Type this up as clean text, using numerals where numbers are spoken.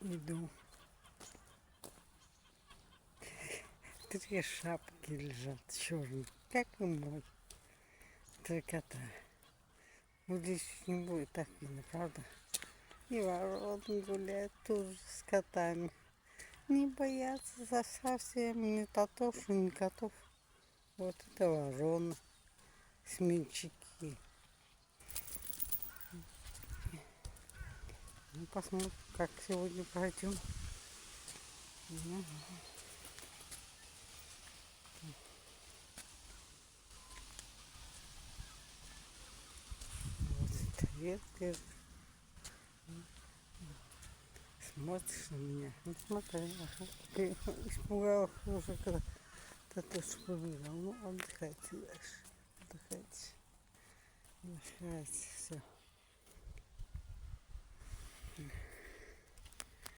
Иду. Три шапки лежат черные, как и мой. Трикота. Вот здесь не будет так видно, правда? И ворот гуляют тоже с котами. Не боятся совсем ни татов, ни котов. Вот это ворона, сменщики. Ну, посмотрим, как сегодня пройдем. Вот свет держит. Смотришь на меня. Ну смотри, ага. Ты испугалась уже, когда ты побежал. Ну, отдыхайте дальше. Отдыхайте. Отдыхайте. Все.